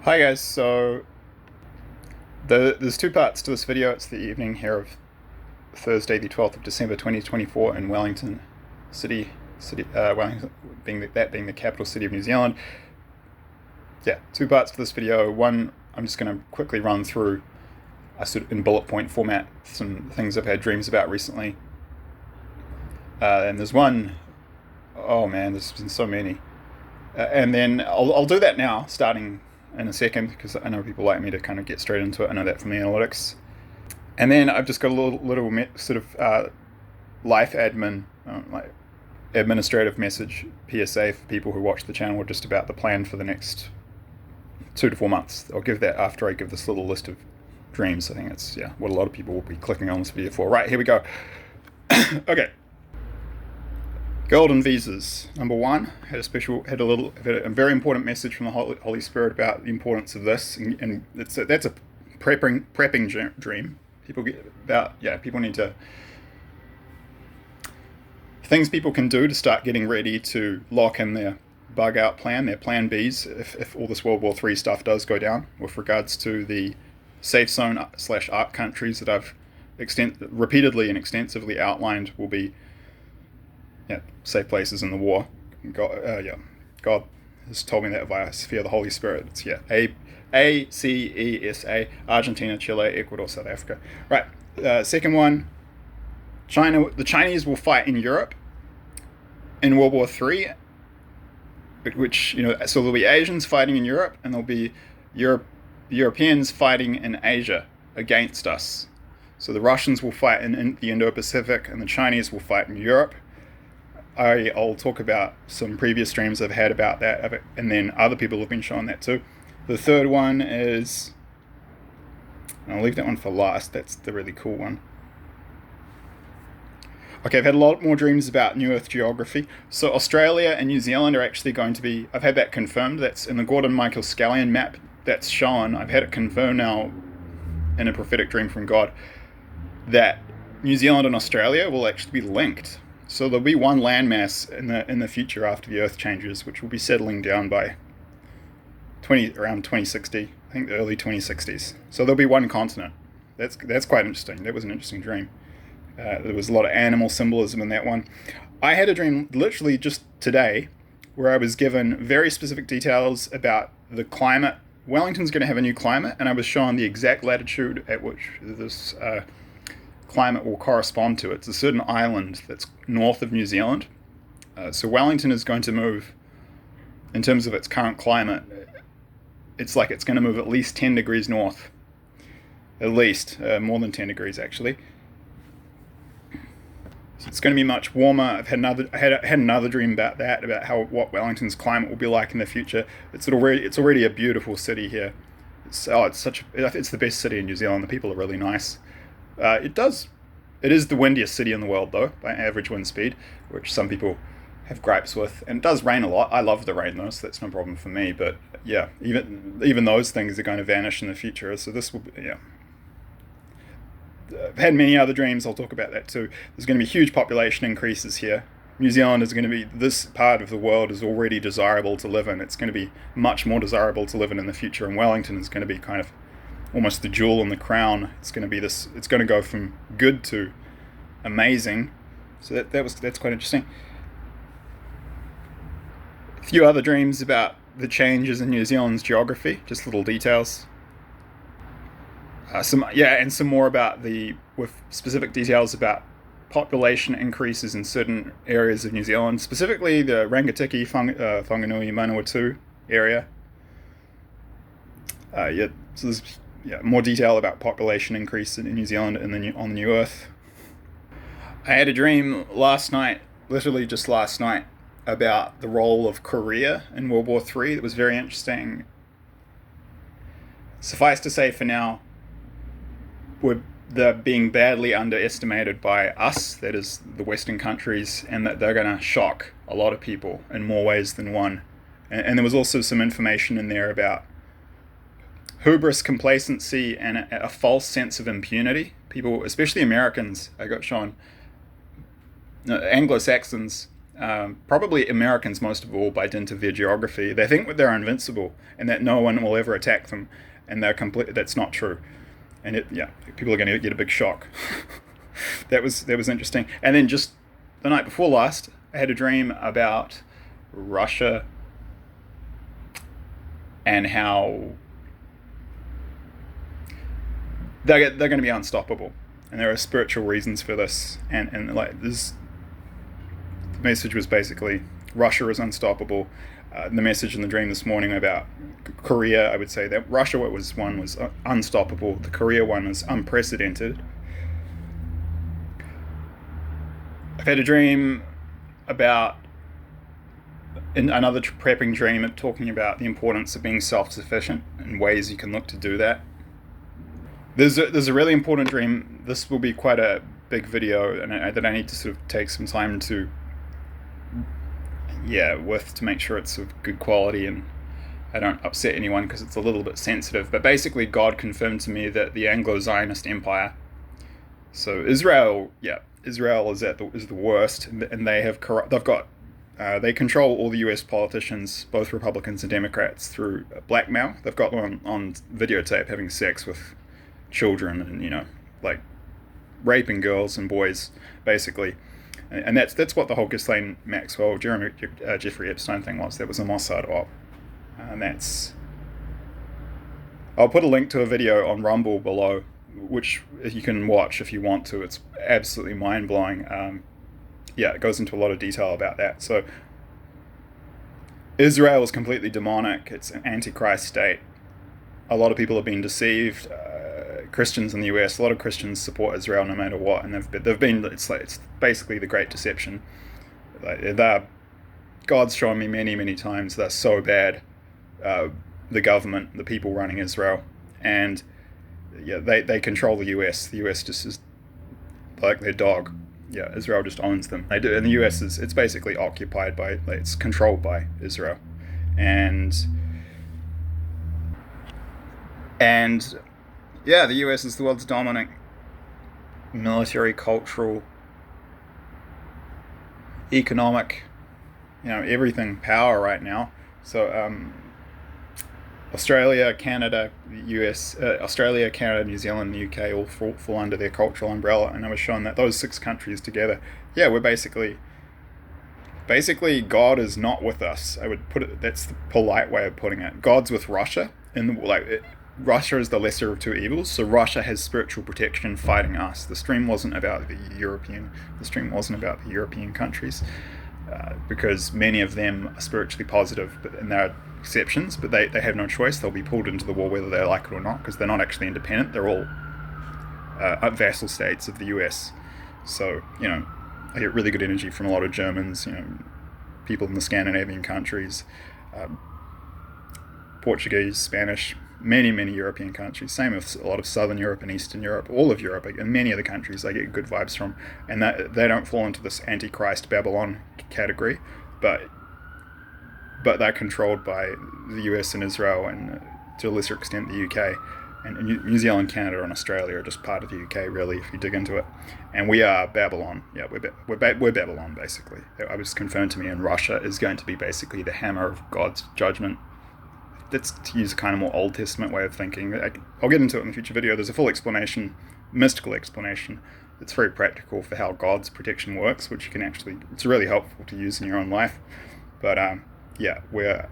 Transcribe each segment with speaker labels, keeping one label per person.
Speaker 1: Hi guys, so there's two parts to this video. It's the evening here of Thursday the 12th of December 2024 in Wellington City, Wellington being the capital city of New Zealand. Yeah, two parts to this video. One, I'm just going to quickly run through in bullet point format some things I've had dreams about recently. And there's one, oh man, there's been so many. And then I'll do that now, starting in a second, because I know people like me to kind of get straight into it. I know that from the analytics. And then I've just got a little sort of life admin, like administrative message, PSA for people who watch the channel, just about the plan for the next 2 to 4 months. I'll give that after I give this little list of dreams. I think it's what a lot of people will be clicking on this video for. Right, here we go. Okay. Golden visas. Number one, had a very important message from the Holy Spirit about the importance of this, and that's a prepping dream. People need to, things people can do to start getting ready to lock in their bug out plan, their plan Bs, if all this World War III stuff does go down, with regards to the safe zone / ARC countries that I've repeatedly and extensively outlined will be safe places in the war. God has told me that via sphere of the Holy Spirit. It's ACESA, Argentina, Chile, Ecuador, South Africa. Right. Second one, China. The Chinese will fight in Europe in World War III, which, so there'll be Asians fighting in Europe, and there'll be Europeans fighting in Asia against us. So the Russians will fight in the Indo-Pacific, and the Chinese will fight in Europe. I'll talk about some previous streams I've had about that, and then other people have been showing that too. The third one is, I'll leave that one for last, that's the really cool one. Okay, I've had a lot more dreams about New Earth geography. So Australia and New Zealand are actually going to be, I've had that confirmed, that's in the Gordon Michael Scallion map that's shown. I've had it confirmed now in a prophetic dream from God that New Zealand and Australia will actually be linked. So there'll be one landmass in the future after the Earth changes, which will be settling down by around 2060, I think the early 2060s. So there'll be one continent. That's quite interesting. That was an interesting dream. There was a lot of animal symbolism in that one. I had a dream literally just today where I was given very specific details about the climate. Wellington's going to have a new climate, and I was shown the exact latitude at which this climate will correspond to. It's a certain island that's north of New Zealand. So Wellington is going to move, in terms of its current climate, it's like it's going to move at least 10 degrees north. At least, more than 10 degrees actually. So it's going to be much warmer. I had another dream about that, about what Wellington's climate will be like in the future. It's already a beautiful city here. It's the best city in New Zealand. The people are really nice. It is the windiest city in the world, though, by average wind speed, which some people have gripes with. And it does rain a lot. I love the rain, though, so that's no problem for me. But yeah, even those things are going to vanish in the future. So this will be, I've had many other dreams. I'll talk about that too. There's going to be huge population increases here. New Zealand is going to be, this part of the world is already desirable to live in. It's going to be much more desirable to live in the future. And Wellington is going to be kind of almost the jewel in the crown. It's going to be this. It's going to go from good to amazing. So that's quite interesting. A few other dreams about the changes in New Zealand's geography, just little details. Some more with specific details about population increases in certain areas of New Zealand, specifically the Rangitikei, Whanganui, Manawatu area. So there's more detail about population increase in New Zealand and on the New Earth. I had a dream last night, literally just last night, about the role of Korea in World War III. That was very interesting. Suffice to say, for now, they're being badly underestimated by us, that is the Western countries, and that they're going to shock a lot of people in more ways than one. And there was also some information in there about hubris, complacency, and a false sense of impunity. People, especially Americans, I got shown, Anglo-Saxons, probably Americans most of all by dint of their geography. They think that they're invincible and that no one will ever attack them, and they're complete. That's not true, and people are going to get a big shock. That was interesting. And then just the night before last, I had a dream about Russia and how they're going to be unstoppable, and there are spiritual reasons for this. And like this, the message was basically Russia is unstoppable. The message in the dream this morning about Korea, I would say that Russia was unstoppable. The Korea one was unprecedented. I've had a dream about, in another prepping dream, talking about the importance of being self-sufficient and ways you can look to do that. There's a really important dream. This will be quite a big video, and that I need to sort of take some time to make sure it's of good quality and I don't upset anyone because it's a little bit sensitive. But basically, God confirmed to me that the Anglo-Zionist Empire, so Israel is the worst, and they control all the U.S. politicians, both Republicans and Democrats, through blackmail. They've got them on videotape having sex with children and like raping girls and boys, basically. And that's what the whole Ghislaine Maxwell, Jeffrey Epstein thing was. That was a Mossad op. And I'll put a link to a video on Rumble below, which you can watch if you want to. It's absolutely mind-blowing. It goes into a lot of detail about that. So Israel is completely demonic. It's an antichrist state. A lot of people have been deceived. Christians in the US, a lot of Christians support Israel no matter what, and it's basically the Great Deception. God's shown me many times they're so bad. The government, the people running Israel, and they control the US. The US just is like their dog. Israel just owns them. They do, and the US it's basically occupied by, it's controlled by Israel, and the US is the world's dominant military, cultural, economic, everything power right now. So Australia, Canada, US, Australia, Canada, New Zealand, the UK all fall under their cultural umbrella, and I was shown that those 6 countries together, we're basically God is not with us. I would put it, that's the polite way of putting it. God's with Russia, Russia is the lesser of 2 evils, so Russia has spiritual protection fighting us. The stream wasn't about the European countries, because many of them are spiritually positive, and there are exceptions, but they have no choice. They'll be pulled into the war whether they like it or not, because they're not actually independent. They're all vassal states of the US. So, I get really good energy from a lot of Germans, people in the Scandinavian countries, Portuguese, Spanish, many European countries. Same with a lot of Southern Europe and Eastern Europe, all of Europe, and many of the countries I get good vibes from, and that they don't fall into this Antichrist Babylon category, but they're controlled by the US and Israel, and to a lesser extent the UK, and New Zealand, Canada, and Australia are just part of the UK, really, if you dig into it. And we are Babylon. We're Babylon, basically. I was confirmed to me, and Russia is going to be basically the hammer of God's judgment. That's to use a kind of more Old Testament way of thinking. I'll get into it in a future video. There's a full explanation, mystical explanation. It's very practical for how God's protection works, which you can it's really helpful to use in your own life. But we're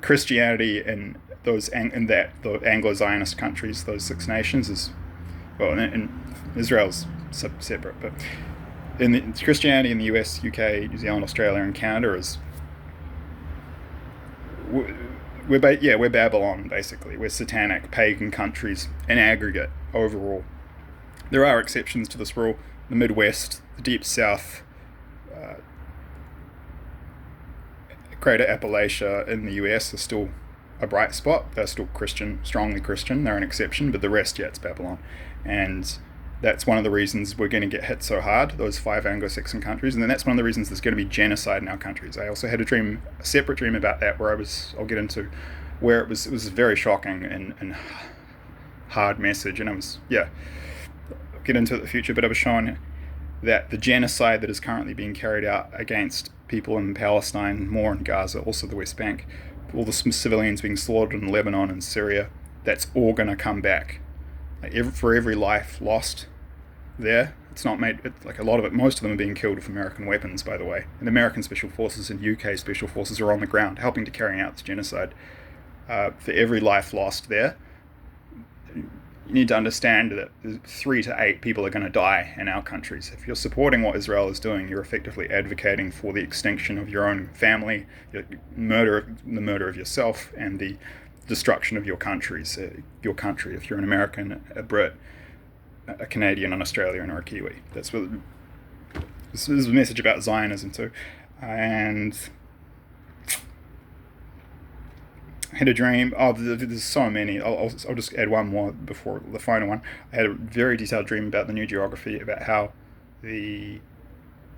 Speaker 1: Christianity in the Anglo-Zionist countries, those 6 nations is, and Israel's separate, but in Christianity in the US, UK, New Zealand, Australia, and Canada is. We're Babylon, basically. We're satanic, pagan countries in aggregate, overall. There are exceptions to this rule. The Midwest, the Deep South, Greater Appalachia in the US are still a bright spot. They're still Christian, strongly Christian. They're an exception, but the rest, it's Babylon. And that's one of the reasons we're going to get hit so hard, those 5 Anglo-Saxon countries, and then that's one of the reasons there's going to be genocide in our countries. I also had a separate dream about that, where I'll get into, where it was very shocking and hard message, and I'll get into it in the future, but I was shown that the genocide that is currently being carried out against people in Palestine, more in Gaza, also the West Bank, all the civilians being slaughtered in Lebanon and Syria, that's all going to come back. For every life lost there, it's not made, like a lot of it, most of them are being killed with American weapons, by the way. And American Special Forces and UK Special Forces are on the ground helping to carry out this genocide. For every life lost there, you need to understand that 3 to 8 people are going to die in our countries. If you're supporting what Israel is doing, you're effectively advocating for the extinction of your own family, the murder of yourself, and the destruction of your countries. Your country, if you're an American, a Brit, a Canadian, an Australian, or a Kiwi. That's what this is a message about Zionism too. And I had a dream. Oh, there's so many. I'll just add one more before the final one. I had a very detailed dream about the new geography, about how the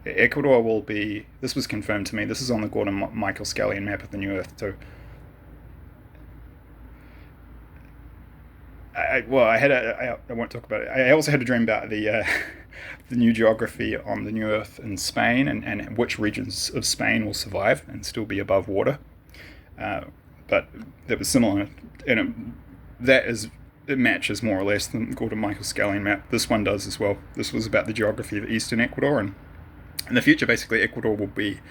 Speaker 1: Ecuador will be. This was confirmed to me. This is on the Gordon Michael Scallion map of the new Earth too. I won't talk about it. I also had a dream about the new geography on the new Earth in Spain, and which regions of Spain will survive and still be above water. But that was similar, and it matches more or less the Gordon Michael Scallion map. This one does as well. This was about the geography of eastern Ecuador, and in the future, basically, Ecuador will be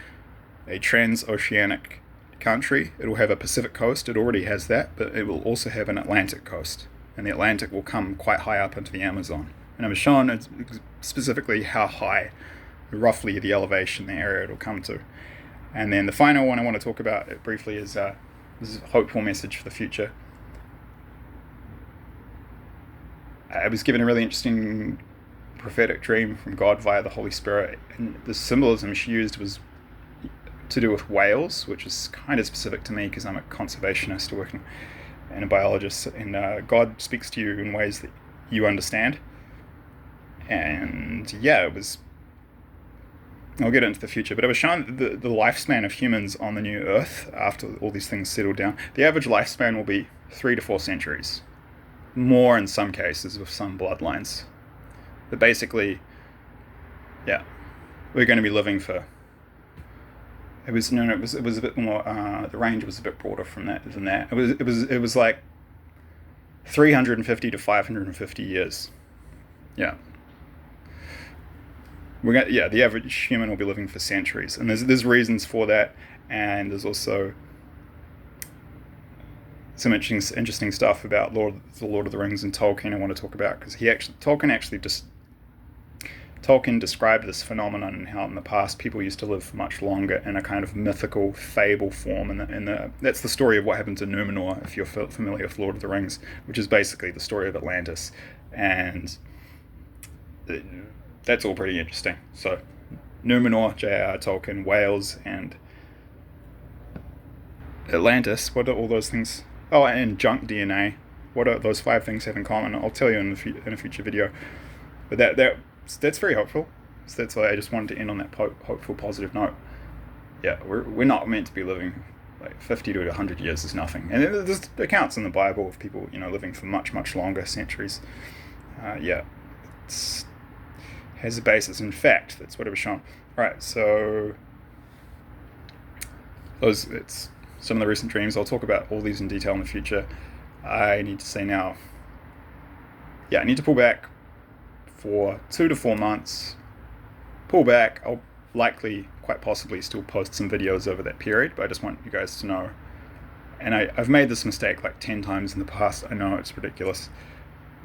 Speaker 1: a transoceanic country. It will have a Pacific coast. It already has that, but it will also have an Atlantic coast, and the Atlantic will come quite high up into the Amazon. And I was shown specifically how high, roughly the elevation, the area it will come to. And then the final one I want to talk about briefly is this is a hopeful message for the future. I was given a really interesting prophetic dream from God via the Holy Spirit, and the symbolism she used was to do with whales, which is kind of specific to me because I'm a conservationist working and a biologist, and God speaks to you in ways that you understand. And yeah, it was, I'll get into the future, but it was shown that the lifespan of humans on the new Earth, after all these things settle down, the average lifespan will be 3 to 4 centuries. More in some cases with some bloodlines. But basically, yeah, we're going to be living for... It was a bit more. The range was a bit broader than that. It was like 350 to 550 years. Yeah. The average human will be living for centuries, and there's reasons for that, and there's also some interesting stuff about the Lord of the Rings and Tolkien I want to talk about, because Tolkien described this phenomenon and how in the past people used to live for much longer in a kind of mythical fable form, and that's the story of what happened to Numenor, if you're familiar with Lord of the Rings, which is basically the story of Atlantis, and that's all pretty interesting. So Numenor, J.R.R. Tolkien, Wales, and Atlantis, what are all those things? Oh, and junk DNA. What do those 5 things have in common? I'll tell you in a future video. But that's very hopeful. So that's why I just wanted to end on that hopeful, positive note. Yeah, we're not meant to be living like 50 to 100 years is nothing. And there's accounts in the Bible of people, living for much, much longer, centuries. It has a basis in fact. That's what it was shown. All right, so it's some of the recent dreams. I'll talk about all these in detail in the future. I need to say now, I need to pull back for 2 to 4 months. Pull back. I'll likely, quite possibly, still post some videos over that period, but I just want you guys to know. And I've made this mistake like 10 times in the past. I know it's ridiculous,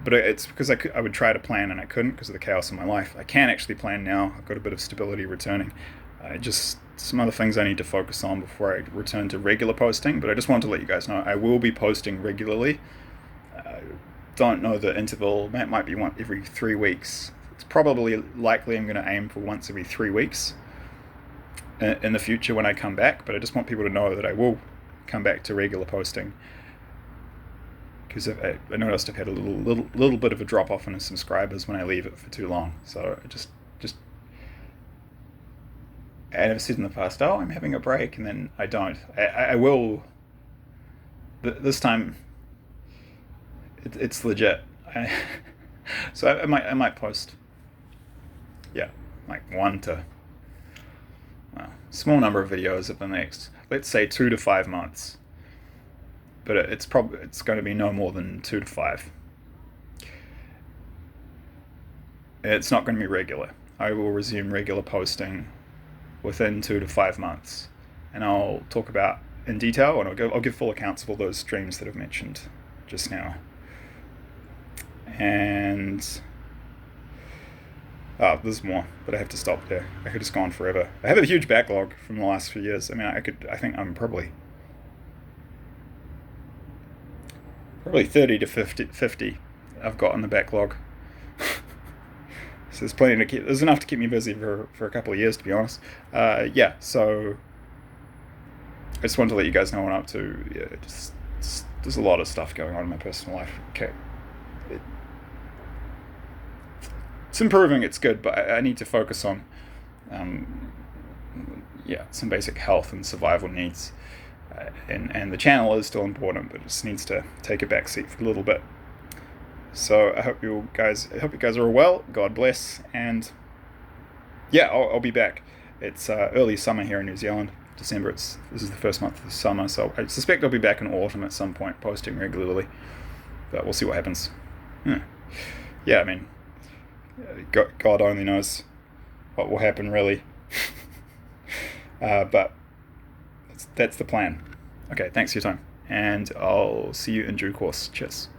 Speaker 1: but it's because I would try to plan and I couldn't because of the chaos in my life. I can actually plan now. I've got a bit of stability returning. Some other things I need to focus on before I return to regular posting, but I just wanted to let you guys know I will be posting regularly. Don't know the interval. That might be every 3 weeks. It's probably likely I'm going to aim for once every 3 weeks in the future when I come back, but I just want people to know that I will come back to regular posting, because I noticed I've had a little bit of a drop off in subscribers when I leave it for too long. So I just I've said in the past, I'm having a break, and then I don't. I will. This time, it's legit. So I might post. Yeah. like one to small number of videos over the next, let's say 2 to 5 months. But it's going to be no more than 2 to 5. It's not going to be regular. I will resume regular posting within 2 to 5 months, and I'll talk about in detail, and I'll give full accounts of all those streams that I've mentioned just now. And there's more, but I have to stop there. I could just go on forever. I have a huge backlog from the last few years. I mean, I think I'm probably 30 to 50 I've got in the backlog. So there's enough to keep me busy for a couple of years, to be honest. So I just wanted to let you guys know what I'm up to. Yeah, just there's a lot of stuff going on in my personal life. Okay, it's improving. It's good, but I need to focus on some basic health and survival needs. And the channel is still important, but it just needs to take a back seat for a little bit. So I hope you guys are all well. God bless, and I'll be back. It's early summer here in New Zealand. December. This is the first month of the summer, so I suspect I'll be back in autumn at some point, posting regularly. But we'll see what happens. I mean, God only knows what will happen, really. But that's the plan. Okay, thanks for your time, and I'll see you in due course. Cheers.